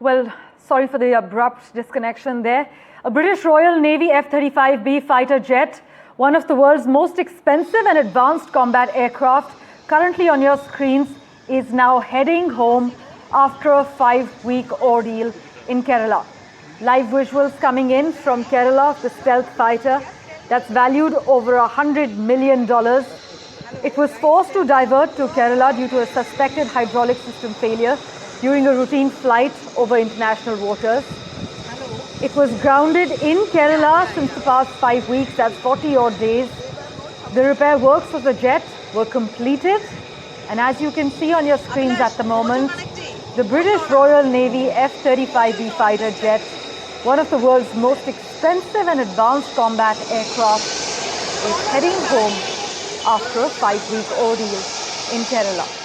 Well, sorry for the abrupt disconnection there. A British Royal Navy F-35B fighter jet, one of the world's most expensive and advanced combat aircraft, currently on your screens, is now heading home after a 5-week ordeal in Kerala. Live visuals coming in from Kerala of the stealth fighter that's valued over $100 million. It was forced to divert to Kerala due to a suspected hydraulic system failure during a routine flight over international waters. It was grounded in Kerala since the past 5 weeks, that's 40-odd days. The repair works of the jet were completed, and as you can see on your screens at the moment, the British Royal Navy F-35B fighter jet, one of the world's most expensive and advanced combat aircraft, is heading home after a 5-week ordeal in Kerala.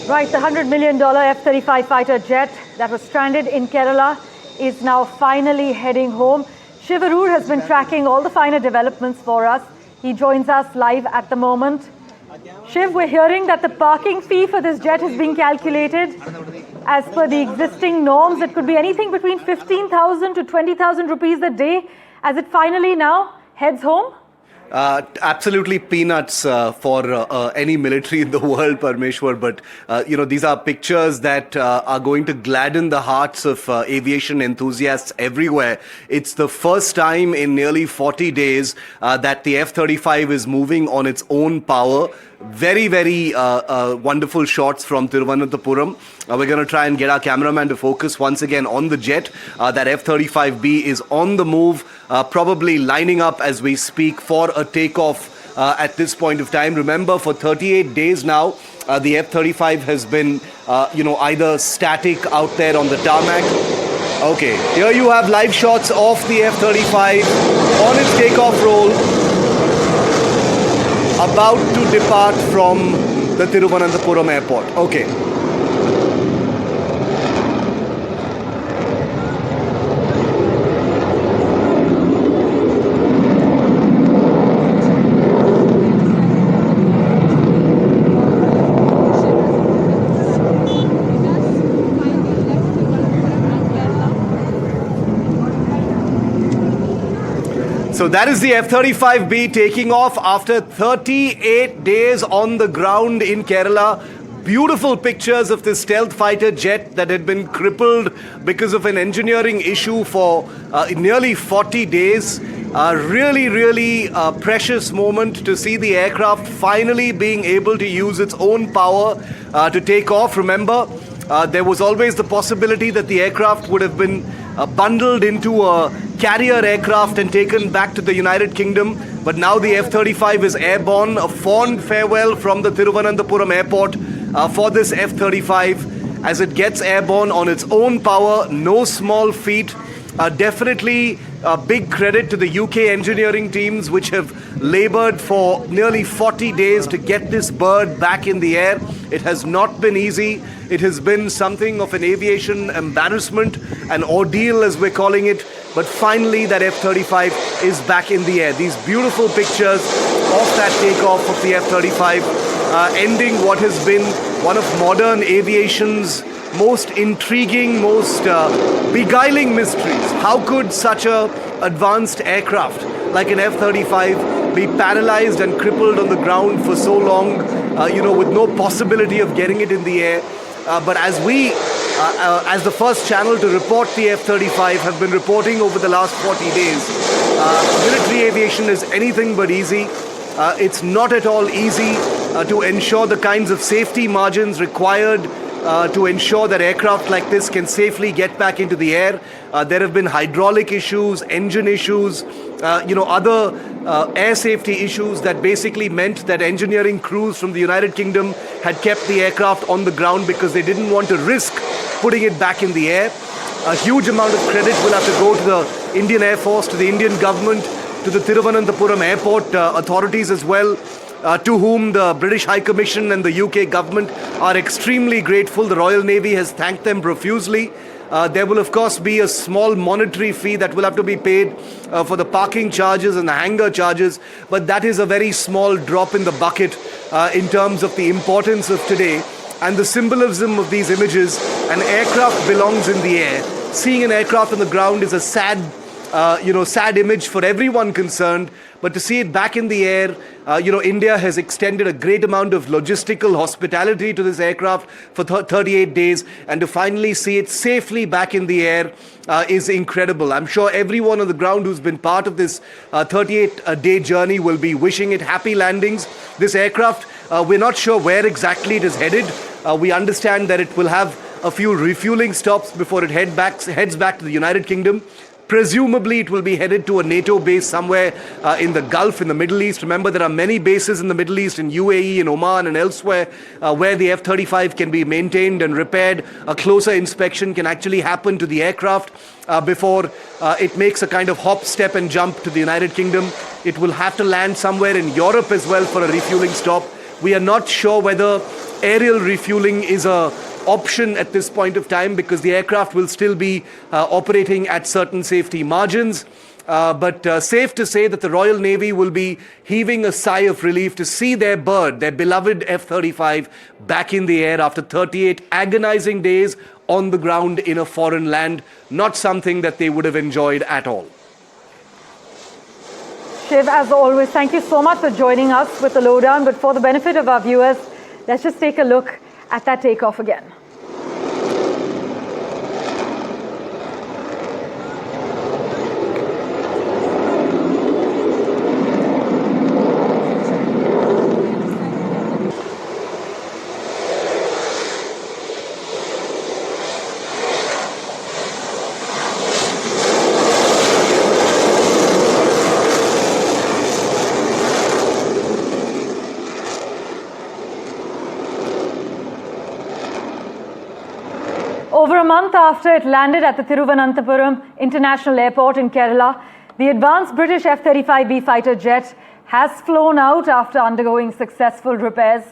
Right, the $100 million F-35 fighter jet that was stranded in Kerala is now finally heading home. Shiv Arur has been tracking all the finer developments for us. He joins us live at the moment. Shiv, we're hearing that the parking fee for this jet is being calculated as per the existing norms. It could be anything between 15,000 to 20,000 rupees a day as it finally now heads home. Absolutely peanuts for any military in the world, Parmeshwar. But, these are pictures that are going to gladden the hearts of aviation enthusiasts everywhere. It's the first time in nearly 40 days that the F-35 is moving on its own power. Very, very wonderful shots from Thiruvananthapuram. We're going to try and get our cameraman to focus once again on the jet. That F-35B is on the move, probably lining up as we speak for a takeoff at this point of time. Remember, for 38 days now, the F-35 has been, either static out there on the tarmac. Okay, here you have live shots of the F-35 on its takeoff roll, about to depart from the Thiruvananthapuram Airport. Okay. So that is the F-35B taking off after 38 days on the ground in Kerala. Beautiful pictures of this stealth fighter jet that had been crippled because of an engineering issue for nearly 40 days. Really precious moment to see the aircraft finally being able to use its own power to take off. Remember, there was always the possibility that the aircraft would have been bundled into a carrier aircraft and taken back to the United Kingdom. But now the F-35 is airborne. A fond farewell from the Thiruvananthapuram Airport for this F-35 as it gets airborne on its own power. No small feat. Definitely a big credit to the UK engineering teams which have labored for nearly 40 days to get this bird back in the air. It has not been easy. It has been something of an aviation embarrassment, an ordeal as we're calling it. But finally that F-35 is back in the air. These beautiful pictures of that takeoff of the F-35 ending what has been one of modern aviation's most intriguing, most beguiling mysteries. How could such a advanced aircraft like an F-35 be paralyzed and crippled on the ground for so long, with no possibility of getting it in the air? But as we, as the first channel to report the F-35, have been reporting over the last 40 days, military aviation is anything but easy. It's not at all easy to ensure the kinds of safety margins required to ensure that aircraft like this can safely get back into the air. There have been hydraulic issues, engine issues, other air safety issues that basically meant that engineering crews from the United Kingdom had kept the aircraft on the ground because they didn't want to risk putting it back in the air. A huge amount of credit will have to go to the Indian Air Force, to the Indian government, to the Thiruvananthapuram Airport authorities as well, to whom the British High Commission and the UK government are extremely grateful. The Royal Navy has thanked them profusely. There will of course be a small monetary fee that will have to be paid for the parking charges and the hangar charges, but that is a very small drop in the bucket in terms of the importance of today and the symbolism of these images. An aircraft belongs in the air. Seeing an aircraft on the ground is a sad image for everyone concerned, but to see it back in the air, India has extended a great amount of logistical hospitality to this aircraft for 38 days, and to finally see it safely back in the air is incredible. I'm sure everyone on the ground who's been part of this 38-day journey will be wishing it happy landings. This aircraft, we're not sure where exactly it is headed. We understand that it will have a few refueling stops before it heads back to the United Kingdom. Presumably, it will be headed to a NATO base somewhere in the Gulf, in the Middle East. Remember, there are many bases in the Middle East, in UAE, in Oman and elsewhere, where the F-35 can be maintained and repaired. A closer inspection can actually happen to the aircraft before it makes a kind of hop, step and jump to the United Kingdom. It will have to land somewhere in Europe as well for a refueling stop. We are not sure whether aerial refueling is a option at this point of time, because the aircraft will still be operating at certain safety margins. But safe to say that the Royal Navy will be heaving a sigh of relief to see their bird, their beloved F-35, back in the air after 38 agonizing days on the ground in a foreign land. Not something that they would have enjoyed at all. Shiv, as always, thank you so much for joining us with the lowdown. But for the benefit of our viewers, let's just take a look at that takeoff again. Over a month after it landed at the Thiruvananthapuram International Airport in Kerala, the advanced British F-35B fighter jet has flown out after undergoing successful repairs.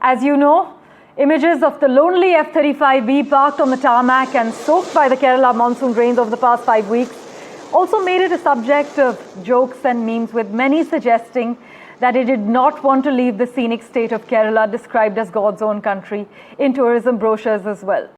As you know, images of the lonely F-35B parked on the tarmac and soaked by the Kerala monsoon rains over the past 5 weeks also made it a subject of jokes and memes, with many suggesting that it did not want to leave the scenic state of Kerala, described as God's own country, in tourism brochures as well.